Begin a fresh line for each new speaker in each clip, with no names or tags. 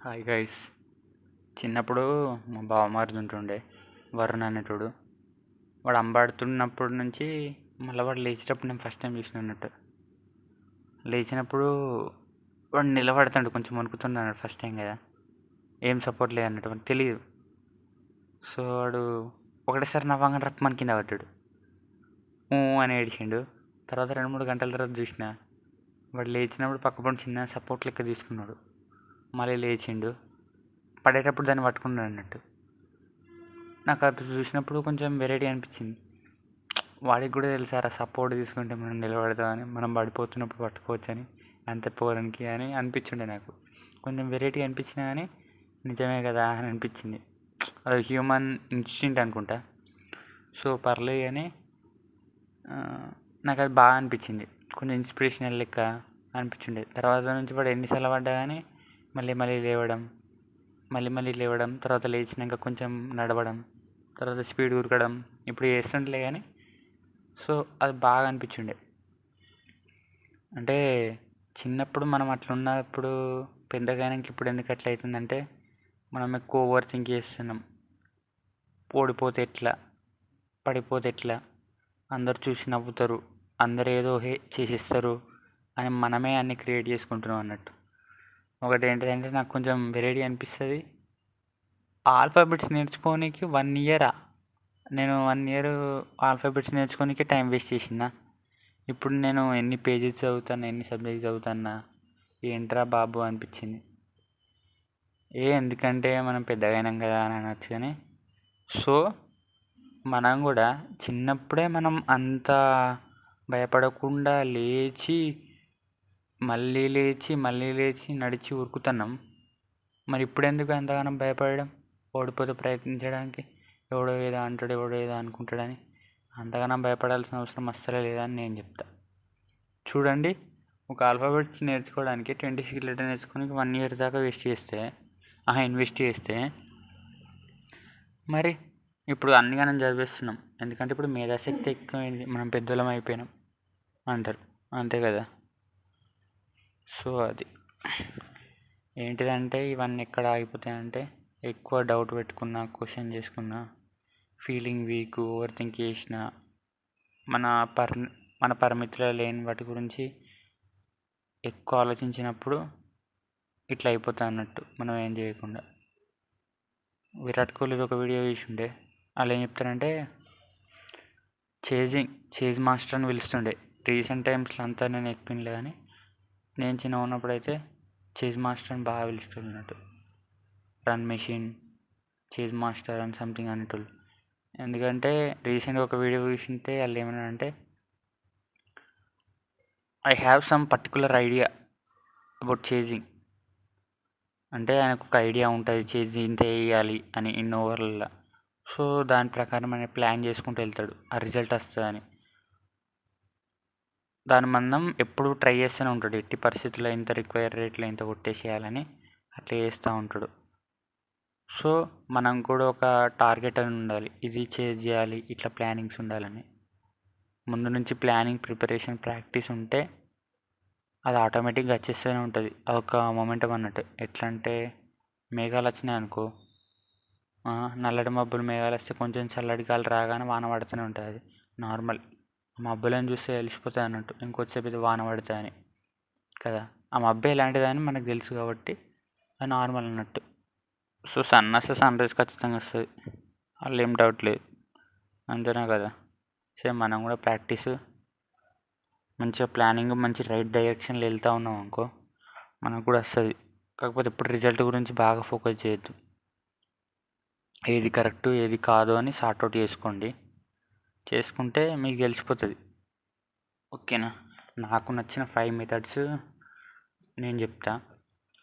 Hi guys. చిన్నప్పుడు మా బావమరిది ఉంటుండే, వరుణ్ అనేటోడు. వాడు అంబాడుతున్నప్పటి నుంచి మళ్ళీ వాడు లేచేటప్పుడు నేను ఫస్ట్ టైం చూసిన అన్నట్టు. లేచినప్పుడు వాడు నిలబడతాడు, కొంచెం వణుకుతున్నాడు, ఫస్ట్ టైం కదా, ఏం సపోర్ట్ లేదు అన్నట్టు, వాడికి తెలియదు. సో వాడు ఒకటేసారి నవ్వంగానే రప్పమని కింద పడ్డాడు. అని ఏడిచిండు. తర్వాత 2-3 గంటల తర్వాత చూసిన వాడు లేచినప్పుడు పక్కపొంటి చిన్న సపోర్ట్ లెక్క తీసుకున్నాడు. మళ్ళీ లేచిండు, పడేటప్పుడు దాన్ని పట్టుకున్నాడు అన్నట్టు. నాకు అది చూసినప్పుడు కొంచెం వెరైటీ అనిపించింది. వాడికి కూడా తెలుసారా సపోర్ట్ తీసుకుంటే మనం నిలబడతామని, మనం పడిపోతున్నప్పుడు పట్టుకోవచ్చని, అంత పోరానికి అని అనిపించుండే. నాకు కొంచెం వెరైటీ అనిపించినా కానీ నిజమే కదా అని అనిపించింది. అది హ్యూమన్ ఇన్స్టింక్ట్ అనుకుంటా. సో పర్లేదు కానీ నాకు అది బాగా అనిపించింది. కొంచెం ఇన్స్పిరేషనల్ లెక్క అనిపించుండే. తర్వాత నుంచి వాడు ఎన్నిసార్లు పడ్డా కానీ మళ్ళీ మళ్ళీ లేవడం, తర్వాత లేచినాక కొంచెం నడవడం, తర్వాత స్పీడ్ ఉరకడం ఇప్పుడు చేస్తుంటలే కానీ. సో అది బాగా అనిపించుండే. అంటే చిన్నప్పుడు మనం అట్లా ఉన్నప్పుడు పెద్దగానాక ఇప్పుడు ఎందుకు అట్లా అవుతుందంటే మనం ఎక్కువ ఓవర్ థింక్ చేస్తున్నాం. ఓడిపోతే ఎట్లా, పడిపోతే ఎట్లా, అందరు చూసి నవ్వుతారు, అందరు ఏదో చేసేస్తారు అని మనమే అన్ని క్రియేట్ చేసుకుంటున్నాం అన్నట్టు. ఒకటి ఏంటంటే నాకు కొంచెం వెరైటీ అనిపిస్తుంది. ఆల్ఫాబెట్స్ నేర్చుకోనికి 1 ఇయరా, నేను 1 ఇయర్ ఆల్ఫాబెట్స్ నేర్చుకోనికి టైం వేస్ట్ చేసిన. ఇప్పుడు నేను ఎన్ని పేజెస్ చదువుతాను, ఎన్ని సబ్జెక్ట్స్ చదువుతున్నా, ఏంట్రా బాబు అనిపించింది. ఎందుకంటే మనం పెద్దగా అయినాం కదా అని అనొచ్చు కానీ. సో మనం కూడా చిన్నప్పుడే మనం అంత భయపడకుండా మళ్ళీ లేచి నడిచి ఉరుకుతున్నాం. మరి ఇప్పుడు ఎందుకు అంతగానం భయపడడం, ఓడిపోతే ప్రయత్నించడానికి? ఎవడో ఏదో అంటాడు, ఎవడో ఏదో అనుకుంటాడని అంతగానం భయపడాల్సిన అవసరం అస్సలే లేదని నేను చెప్తా. చూడండి, ఒక ఆల్ఫాబెట్స్ నేర్చుకోవడానికి 26 లెటర్ నేర్చుకోవడానికి 1 ఇయర్ దాకా ఇన్వెస్ట్ చేస్తే మరి ఇప్పుడు అన్నిగానం చదివేస్తున్నాం. ఎందుకంటే ఇప్పుడు మేధాశక్తి ఎక్కువైంది, మనం పెద్దోళ్ళం అయిపోయినాం అంటారు, అంతే కదా. సో అది ఏంటిదంటే ఇవన్నీ ఎక్కడ ఆగిపోతాయంటే ఎక్కువ డౌట్ పెట్టుకున్నా, క్వశ్చన్ చేసుకున్నా, ఫీలింగ్ వీక్, ఓవర్ థింక్ చేసిన, మన పరిమితిలో లేని వాటి గురించి ఎక్కువ ఆలోచించినప్పుడు ఇట్లా అయిపోతా అన్నట్టు, మనం ఏం చేయకుండా. విరాట్ కోహ్లీది ఒక వీడియో చూసిండే. వాళ్ళు ఏం చెప్తారంటే చేజ్ మాస్టర్ అని పిలుస్తుండే. రీసెంట్ టైమ్స్లో అంతా నేను ఎక్కినలే కానీ నేను చిన్న ఉన్నప్పుడు అయితే చేజ్ మాస్టర్ అని బాగా పిలుస్తున్నట్టు. రన్ మెషిన్, చేజ్ మాస్టర్ అని సంథింగ్ అనేటోళ్ళు. ఎందుకంటే రీసెంట్గా ఒక వీడియో చూసింటే వాళ్ళు ఏమన్నారంటే I have some particular idea about chasing. అంటే ఆయనకు ఒక ఐడియా ఉంటుంది, చేజ్ ఇంత వేయాలి అని ఇన్ని ఓవర్లలో. సో దాని ప్రకారం ఆయన ప్లాన్ చేసుకుంటూ వెళ్తాడు, ఆ రిజల్ట్ వస్తుందని. దాని మనం ఎప్పుడు ట్రై చేస్తూనే ఉంటాడు, ఎట్టి పరిస్థితుల్లో ఇంత రిక్వైర్ రేట్లో ఇంత కొట్టేసేయాలని అట్లా చేస్తూ ఉంటాడు. సో మనం కూడా ఒక టార్గెట్ అని ఉండాలి, ఇది చేయాలి, ఇట్లా ప్లానింగ్స్ ఉండాలని. ముందు నుంచి ప్లానింగ్, ప్రిపరేషన్, ప్రాక్టీస్ ఉంటే అది ఆటోమేటిక్గా వచ్చేస్తూనే ఉంటుంది. అదొక మొమెంటం అన్నట్టు. ఎట్లా అంటే మేఘాలు వచ్చినాయి అనుకో, నల్లటి మబ్బులు మేఘాలు వస్తే కొంచెం చల్లటి గాలి రాగానే వాన పడుతూనే ఉంటుంది. అది నార్మల్. మబ్బులను చూస్తే తెలిసిపోతుంది అన్నట్టు ఇంకొచ్చేపు ఇది వాన పడుతుందని కదా. ఆ మబ్బు ఎలాంటిదని మనకు తెలుసు కాబట్టి అది నార్మల్ అన్నట్టు. సో సన్ వస్తే సన్ రైజ్ ఖచ్చితంగా వస్తుంది, అందులో ఏం డౌట్ లేదు, అంతేనా కదా. సేమ్ మనం కూడా ప్రాక్టీస్ మంచిగా, ప్లానింగ్ మంచి రైట్ డైరెక్షన్లో వెళ్తూ ఉన్నాం అనుకో మనకు కూడా వస్తుంది. కాకపోతే ఇప్పుడు రిజల్ట్ గురించి బాగా ఫోకస్ చేయొద్దు, ఏది కరెక్టు ఏది కాదు అని సార్ట్అవుట్ చేసుకుంటే మీకు తెలిసిపోతుంది. ఓకేనా. నాకు నచ్చిన 5 మెథడ్స్ నేను చెప్తా.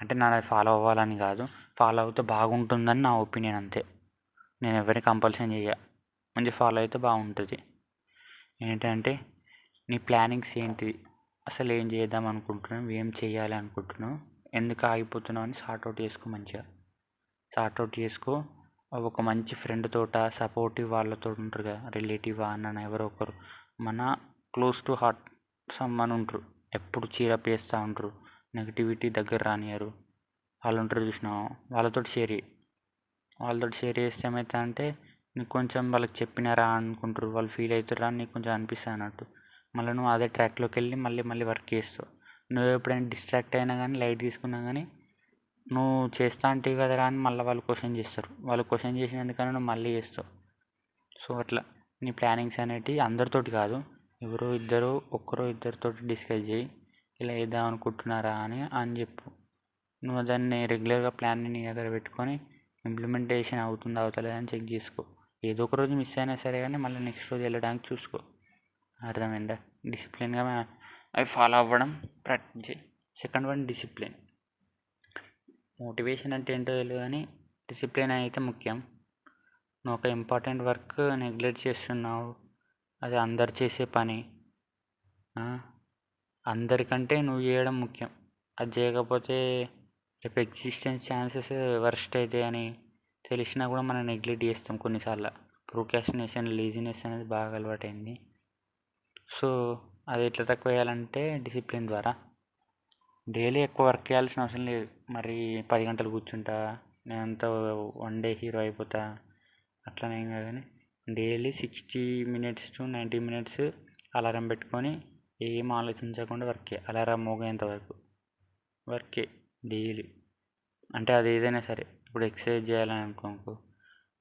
అంటే నాది ఫాలో అవ్వాలని కాదు, ఫాలో అవుతే బాగుంటుందని నా ఒపీనియన్ అంతే. నేను ఎవరిని కంపల్సరీ చెయ్య, మంచి ఫాలో అయితే బాగుంటుంది. ఏంటంటే నీ ప్లానింగ్స్ ఏంటి, అసలు ఏం చేద్దాం అనుకుంటున్నావు, ఏం చేయాలి అనుకుంటున్నావు, ఎందుకు ఆగిపోతున్నావు అని సార్ట్అవుట్ చేసుకో. మంచిగా సార్ట్అవుట్ చేసుకో. ఒక మంచి ఫ్రెండ్ తోట, సపోర్టివ్ వాళ్ళతో ఉంటారు కదా, రిలేటివ్ అన్న ఎవరో ఒకరు, మన క్లోజ్ టు హార్ట్ సమ్మన్ ఉంటారు, ఎప్పుడు చీరప్ చేస్తూ ఉంటారు, నెగిటివిటీ దగ్గర రానియరు. వాళ్ళు ఉంటారు చూసినావా, వాళ్ళతో షేర్ చేయి. వాళ్ళతో షేర్ చేస్తే ఏమవుతుందంటే నీకు కొంచెం వాళ్ళకి చెప్పినారా అనుకుంటారు, వాళ్ళు ఫీల్ అవుతారా అని నీకు కొంచెం అనిపిస్తుంది అన్నట్టు. మళ్ళీ నువ్వు అదే ట్రాక్లోకి వెళ్ళి మళ్ళీ వర్క్ చేస్తావు. నువ్వు ఎప్పుడైనా డిస్ట్రాక్ట్ అయినా కానీ, లైట్ తీసుకున్నా కానీ, నువ్వు చేస్తా అంటే కదరా అని మళ్ళీ వాళ్ళు క్వశ్చన్ చేస్తారు. వాళ్ళు క్వశ్చన్ చేసినందుకని నువ్వు మళ్ళీ చేస్తావు. సో అట్లా నీ ప్లానింగ్స్ అనేటివి అందరితోటి కాదు, ఒక్కరో ఇద్దరితోటి డిస్కస్ చేయి. ఇలా వేద్దాం అనుకుంటున్నారా అని చెప్పు. నువ్వు దాన్ని రెగ్యులర్గా ప్లాన్ని నీ దగ్గర పెట్టుకొని ఇంప్లిమెంటేషన్ అవుతుందా అవుతలేదా అని చెక్ చేసుకో. ఏదో ఒక రోజు మిస్ అయినా సరే కానీ మళ్ళీ నెక్స్ట్ రోజు వెళ్ళడానికి చూసుకో. అర్థమైందా? డిసిప్లిన్గా అవి ఫాలో అవ్వడం ప్రాక్టీస్ చేయి. Second one discipline. మోటివేషన్ అంటే ఏంటో తెలియదు కానీ డిసిప్లిన్ అయితే ముఖ్యం. నువ్వు ఒక ఇంపార్టెంట్ వర్క్ నెగ్లెక్ట్ చేస్తున్నావు, అది అందరు చేసే పని, అందరికంటే నువ్వు చేయడం ముఖ్యం. అది చేయకపోతే రేపు ఎగ్జిస్టెన్స్ ఛాన్సెస్ వర్స్ట్ అవుతాయి అని తెలిసినా కూడా మనం నెగ్లెక్ట్ చేస్తాం కొన్నిసార్లు. ప్రోక్రాస్టినేషన్, లేజినెస్ అనేది బాగా అలవాటైంది. సో అది ఎట్లా తక్కువ చేయాలంటే డిసిప్లిన్ ద్వారా. డైలీ ఎక్కువ వర్క్ చేయాల్సిన అవసరం లేదు. మరి 10 గంటలు కూర్చుంటా, నేనంతా వన్ డే హీరో అయిపోతా అట్లనేం కాదు కానీ daily 60 minutes to 90 minutes alarm పెట్టుకొని ఏం ఆలోచించకుండా వర్క్ చేయి. అలారం మోగేంత వరకు వర్క్ చేయి డైలీ. అంటే అది ఏదైనా సరే, ఇప్పుడు ఎక్సర్సైజ్ చేయాలని అనుకో,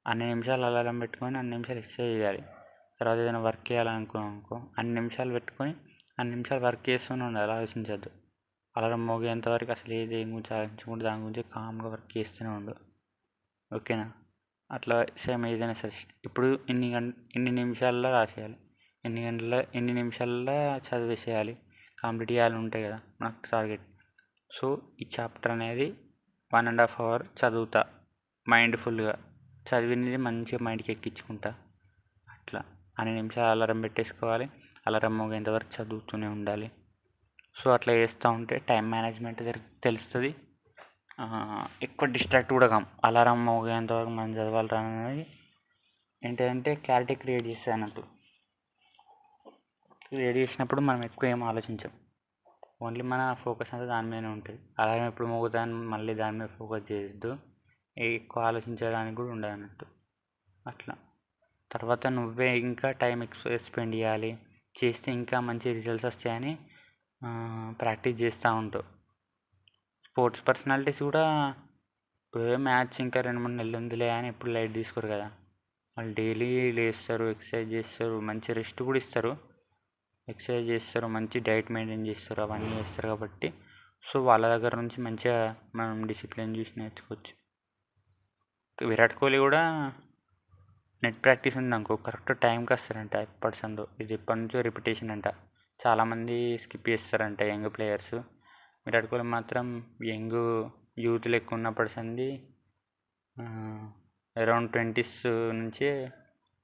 అన్ని నిమిషాలు అలారం పెట్టుకొని అన్ని నిమిషాలు ఎక్సర్సైజ్ చేయాలి. తర్వాత ఏదైనా వర్క్ చేయాలనుకో అన్ని నిమిషాలు పెట్టుకొని అన్ని నిమిషాలు వర్క్ చేస్తూనే ఉండాలి, ఆలోచించద్దు. అలారం మోగేంత వరకు అసలు ఏం గురించి ఆలోచించకుండా దాని గురించి కామ్గా వర్క్ చేస్తూనే ఉండు. ఓకేనా? అట్లా సేమ్ ఏదైనా సరే ఇప్పుడు ఇన్ని నిమిషాల్లో రాసేయాలి, ఎన్ని నిమిషాల్లో చదివేసేయాలి, కంప్లీట్ చేయాలి ఉంటాయి కదా మనకు టార్గెట్. సో ఈ చాప్టర్ అనేది 1.5 hour చదువుతా మైండ్ఫుల్గా, చదివినది మంచిగా మైండ్కి ఎక్కించుకుంటా. అట్లా అన్ని నిమిషాలు అలారం పెట్టేసుకోవాలి, అలారం మోగేంత వరకు చదువుతూనే ఉండాలి. సో అట్లా చేస్తూ ఉంటే టైం మేనేజ్మెంట్ తెలుస్తుంది. ఎక్కువ డిస్ట్రాక్ట్ కూడా కాం. అలారం మోగేంతవరకు మనం చదవాలి అనేది ఏంటంటే క్లారిటీ క్రియేట్ చేస్తుంది అన్నట్టు. క్రియేట్ చేసినప్పుడు మనం ఎక్కువ ఏం ఆలోచించాం, ఓన్లీ మన ఫోకస్ అంతా దాని మీదనే ఉంటుంది. అలారం ఎప్పుడు మోగుతాను మళ్ళీ దాని మీద ఫోకస్ చేయొద్దు, ఎక్కువ ఆలోచించడానికి కూడా ఉండదు అన్నట్టు. అట్లా తర్వాత నువ్వే ఇంకా టైం ఎక్కువ స్పెండ్ చేయాలి, చేస్తే ఇంకా మంచి రిజల్ట్స్ వస్తాయని ప్రాక్టీస్ చేస్తూ ఉంటావు. స్పోర్ట్స్ పర్సనాలిటీస్ కూడా మ్యాచ్ ఇంకా 2-3 నెలలు ఉందిలే అని ఎప్పుడు లైట్ తీసుకోరు కదా. వాళ్ళు డైలీ లేస్తారు, ఎక్సర్సైజ్ చేస్తారు, మంచి రెస్ట్ కూడా ఇస్తారు, ఎక్సర్సైజ్ చేస్తారు, మంచి డైట్ మెయింటైన్ చేస్తారు, అవన్నీ చేస్తారు కాబట్టి సో వాళ్ళ దగ్గర నుంచి మంచిగా మనం డిసిప్లిన్ చూసి నేర్చుకోవచ్చు. విరాట్ కోహ్లీ కూడా నెట్ ప్రాక్టీస్ ఉంది అనుకో కరెక్ట్ టైంకి వస్తారంట. ఇది ఎప్పటి నుంచో రిపిటేషన్ అంట. చాలామంది స్కిప్ చేస్తారంట యంగ్ ప్లేయర్స్. విరాట్ కోహ్లీ మాత్రం యూత్ లెక్క ఉన్నప్పటి సంది అరౌండ్ 20s నుంచే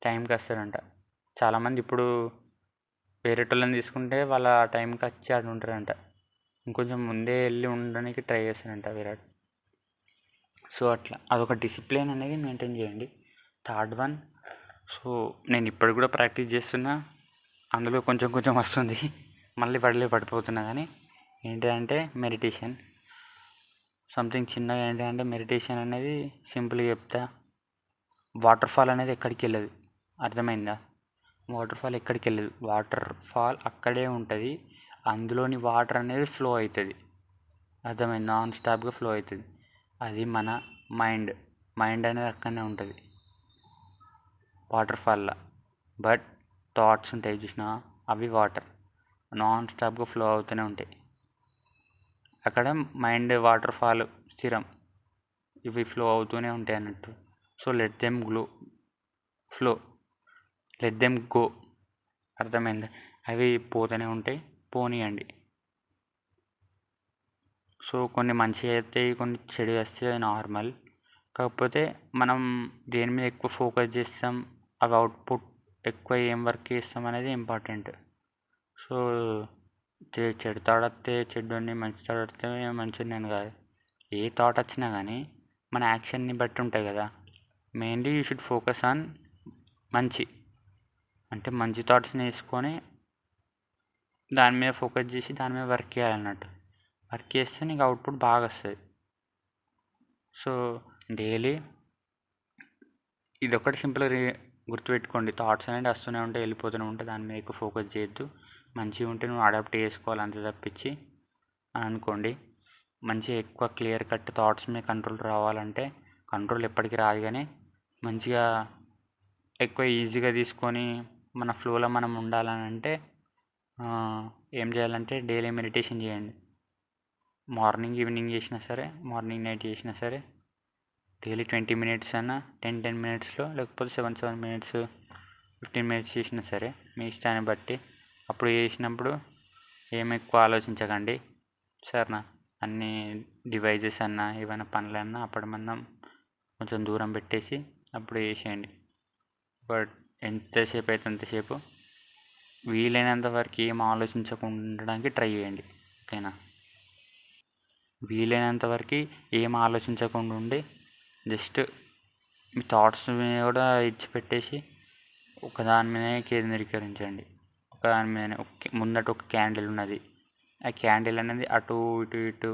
టైంకి వస్తారంట. చాలామంది ఇప్పుడు వేరే వాళ్ళని తీసుకుంటే వాళ్ళ టైంకి వచ్చి ఆడ ఉంటారంట, ఇంకొంచెం ముందే వెళ్ళి ఉండడానికి ట్రై చేస్తారంట విరాట్. సో అట్లా అదొక డిసిప్లిన్ అనేది మెయింటైన్ చేయండి. థర్డ్ వన్, సో నేను ఇప్పుడు కూడా ప్రాక్టీస్ చేస్తున్నా, అందులో కొంచెం వస్తుంది, మళ్ళీ పడిపోతున్నా. కానీ ఏంటంటే మెడిటేషన్. సంథింగ్ చిన్నగా ఏంటంటే మెడిటేషన్ అనేది సింపుల్గా చెప్తా, వాటర్ ఫాల్ అనేది ఎక్కడికి వెళ్ళదు. అర్థమైందా? వాటర్ ఫాల్ ఎక్కడికి వెళ్ళదు, వాటర్ ఫాల్ అక్కడే ఉంటుంది, అందులోని వాటర్ అనేది ఫ్లో అవుతుంది. అర్థమైంది? నాన్ స్టాప్గా ఫ్లో అవుతుంది. అది మన మైండ్ అనేది అక్కడనే ఉంటుంది వాటర్ ఫాల్లో. బట్ థాట్స్ ఉంటాయి చూసినా, అవి వాటర్ నాన్ స్టాప్గా ఫ్లో అవుతూనే ఉంటాయి. అక్కడ మైండ్ వాటర్ ఫాల్ స్థిరం, ఇవి ఫ్లో అవుతూనే ఉంటాయి అన్నట్టు. So let them go. అర్థమైందా? అవి పోతూనే ఉంటాయి, పోనీయండి. సో కొన్ని మంచి అవుతాయి, కొన్ని చెడు వస్తాయి, అది నార్మల్. కాకపోతే మనం దేని మీద ఎక్కువ ఫోకస్ చేస్తాం, అవి అవుట్పుట్ ఎక్కువ ఏం వర్క్ చేస్తాం అనేది ఇంపార్టెంట్. సో చెడు థాట్ వస్తే చెడ్డని, మంచి థాట్ వస్తే మంచిని కాదు. ఏ థాట్ వచ్చినా కానీ మన యాక్షన్ని బట్టి ఉంటాయి కదా. Mainly you should focus on మంచి థాట్స్ని వేసుకొని దాని మీద ఫోకస్ చేసి దాని మీద వర్క్ చేయాలన్నట్టు. వర్క్ చేస్తే నీకు అవుట్పుట్ బాగా వస్తుంది. సో డైలీ ఇదొక్కటి సింపుల్గా గుర్తుపెట్టుకోండి. థాట్స్ అనేది వస్తూనే ఉంటాయి, వెళ్ళిపోతూనే ఉంటాయి. దాని మీద ఎక్కువ ఫోకస్ చేయొద్దు. మంచిగా ఉంటే నువ్వు అడాప్ట్ చేసుకోవాలి అంతే తప్పించి అనుకోండి. మంచిగా ఎక్కువ క్లియర్ కట్ థాట్స్ మీద కంట్రోల్ రావాలంటే, కంట్రోల్ ఎప్పటికీ రాదు కానీ మంచిగా ఎక్కువ ఈజీగా తీసుకొని మన ఫ్లోలో మనం ఉండాలని అంటే ఏం చేయాలంటే డైలీ మెడిటేషన్ చేయండి. మార్నింగ్ ఈవినింగ్ చేసినా సరే, మార్నింగ్ నైట్ చేసినా సరే, డైలీ 20 మినిట్స్ అన్నా 10 మినిట్స్లో, లేకపోతే 7 మినిట్స్ 15 మినిట్స్ చేసినా సరే మీ ఇష్టాన్ని బట్టి. అప్పుడు చేసినప్పుడు ఏం ఎక్కువ ఆలోచించకండి సరేనా. అన్ని డివైజెస్ అన్నా ఏమైనా పనులన్నా అప్పుడు మనం కొంచెం దూరం పెట్టేసి అప్పుడు చేసేయండి. బట్ ఎంతసేపు అయితే అంతసేపు వీలైనంత వరకు ఏం ఆలోచించకుండా ఉండడానికి ట్రై చేయండి, ఓకేనా. వీలైనంత వరకు ఏం ఆలోచించకుండా ఉండి జస్ట్ మీ థాట్స్ మీద కూడా ఇచ్చిపెట్టేసి ఒకదాని మీదనే కేంద్రీకరించండి. ఒకదాని మీదనే ముందట ఒక క్యాండిల్ ఉన్నది, ఆ క్యాండిల్ అనేది అటు ఇటు ఇటు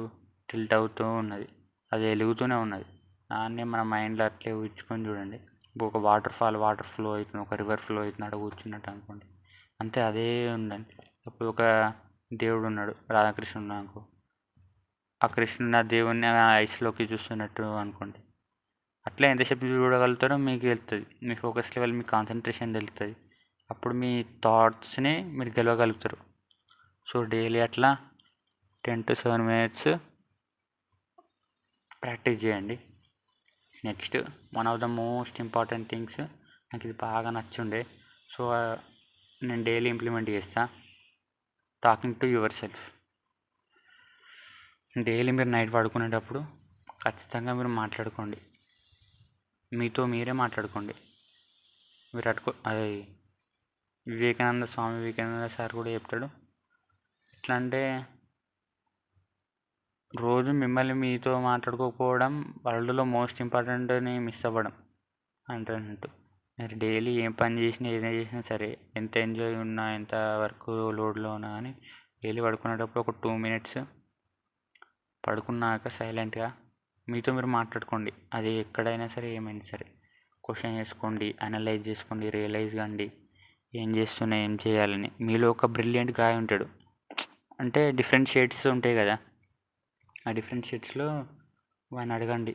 టిల్ట్ అవుతూ ఉన్నది, అది వెలుగుతూనే ఉన్నది. దాన్ని మన మైండ్లో అట్లే ఊహించుకొని చూడండి. ఒక వాటర్ ఫ్లో అవుతుంది, ఒక రివర్ ఫ్లో అవుతున్నట్టు కూర్చున్నట్టు అనుకోండి. అంతే, అదే ఉండండి. ఇప్పుడు ఒక దేవుడు ఉన్నాడు, రాధాకృష్ణుడు అనుకో, ఆ కృష్ణుడు ఆ దేవుడిని ఐస్లోకి చూస్తున్నట్టు అనుకోండి. అట్లా ఎంతసేపు చూడగలుగుతారో మీకు తెలుస్తుంది. మీ ఫోకస్ లెవెల్, మీ కాన్సన్ట్రేషన్ తెలుస్తుంది. అప్పుడు మీ థాట్స్ని మీరు గెలవగలుగుతారు. సో డైలీ అట్లా 10 to 7 మినిట్స్ ప్రాక్టీస్ చేయండి. Next one of the most important things, నాకు ఇది బాగా నచ్చుండే, సో నేను డైలీ ఇంప్లిమెంట్ చేస్తా. Talking to your self. Daily మీరు నైట్ పడుకునేటప్పుడు ఖచ్చితంగా మీరు మాట్లాడుకోండి, మీతో మీరే మాట్లాడుకోండి. అది స్వామి వివేకానంద సార్ కూడా చెప్తాడు. ఎట్లా అంటే రోజు మిమ్మల్ని మీతో మాట్లాడుకోకపోవడం వరల్డ్లో మోస్ట్ ఇంపార్టెంట్ని మిస్ అవ్వడం అంటున్నట్టు. మీరు డైలీ ఏం పని చేసినా, ఏదైనా చేసినా సరే, ఎంత ఎంజాయ్ ఉన్నా, ఎంత వర్క్ లోడ్లో ఉన్నా కానీ డైలీ పడుకునేటప్పుడు ఒక 2 మినిట్స్ పడుకున్నాక సైలెంట్గా మీతో మీరు మాట్లాడుకోండి. అది ఎక్కడైనా సరే, ఏమైనా సరే క్వశ్చన్ చేసుకోండి, అనలైజ్ చేసుకోండి, రియలైజ్ కండి ఏం చేస్తున్నా, ఏం చేయాలని. మీలో ఒక బ్రిలియంట్ గాయ్ ఉంటాడు, అంటే డిఫరెంట్ షేడ్స్ ఉంటాయి కదా, ఆ డిఫరెంట్ షేడ్స్లో వాడిని అడగండి,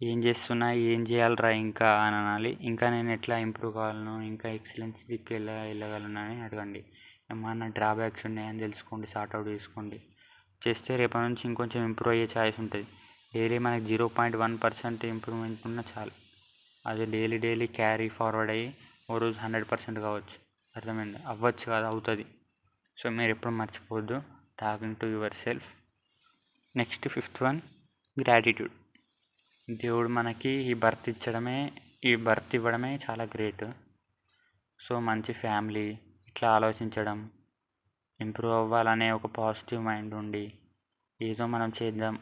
ఏం చేస్తున్నా, ఏం చేయాలరా ఇంకా అని అనాలి. ఇంకా నేను ఎట్లా ఇంప్రూవ్ కావాలను, ఇంకా ఎక్సలెన్స్ దిక్కు ఎలా వెళ్ళగలను అని అడగండి. ఏమన్నా డ్రాబ్యాక్స్ ఉన్నాయని తెలుసుకోండి, సార్ట్అవుట్ చేసుకోండి. చేస్తే రేపటి నుంచి ఇంకొంచెం ఇంప్రూవ్ అయ్యే ఛాయిస్ ఉంటుంది. డైలీ మనకి 0.1% ఇంప్రూవ్మెంట్ ఉన్న చాలు. అది డైలీ క్యారీ ఫార్వర్డ్ అయ్యి ఓ రోజు 100% కావచ్చు. అర్థమైందా? అవ్వచ్చు కాదు, అవుతుంది. సో మీరు ఎప్పుడు మర్చిపోవద్దు talking to your self. Next 5th one, gratitude. దేవుడు మనకి ఈ బర్త్ ఇవ్వడమే చాలా గ్రేట్. సో మంచి ఫ్యామిలీ, ఇట్లా ఆలోచించడం, ఇంప్రూవ్ అవ్వాలనే ఒక పాజిటివ్ మైండ్ ఉండి ఏదో మనం చేద్దాం,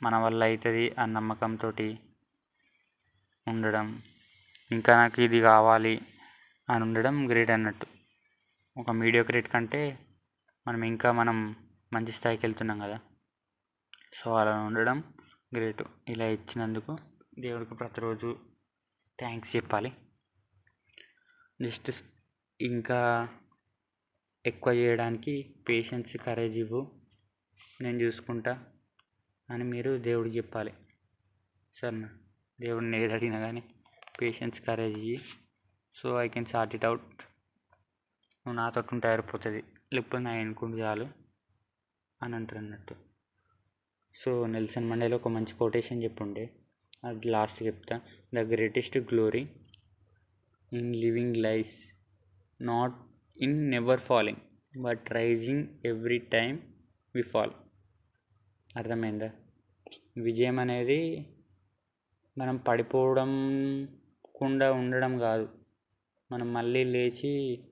మన వల్ల అవుతుంది ఆ నమ్మకంతో ఉండడం, ఇంకా నాకు ఇది కావాలి అని ఉండడం గ్రేట్ అన్నట్టు. ఒక మీడియోక్రేట్ కంటే మనం మంచి స్థాయికి వెళ్తున్నాం కదా, సో అలా ఉండడం గ్రేట్. ఇలా ఇచ్చినందుకు దేవుడికి ప్రతిరోజు థ్యాంక్స్ చెప్పాలి. జస్ట్ ఇంకా ఎక్కువ చేయడానికి పేషెన్స్, కరేజ్ ఇవ్వు, నేను చూసుకుంటా అని మీరు దేవుడికి చెప్పాలి. సరేనా? దేవుడిని ఏది అడిగినా కానీ పేషెన్స్, కరేజ్ ఇవ్వి, so I can sort it out. నువ్వు నాతో ఉంటే అయిపోతుంది, లేకపోతే నా ఎన్నుకుంటూ చాలు అని అంటారు అన్నట్టు. సో నెల్సన్ మండేలా ఒక మంచి కొటేషన్ చెప్పుండే, అది లాస్ట్ చెప్తా. The greatest glory in living lies not in never falling but rising every time we fall. అర్థమైందా? విజయం అనేది మనం పడిపోవడంకుండా ఉండడం కాదు, మనం మళ్ళీ లేచి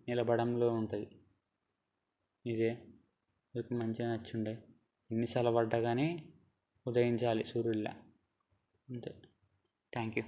నిలబడంలో ఉంటుంది. ఇదే మీకు మంచిగా నచ్చుండే. ఎన్నిసార్లు పడ్డా కానీ ఉదయించాలి సూర్యుడిలా, అంతే. Thank you.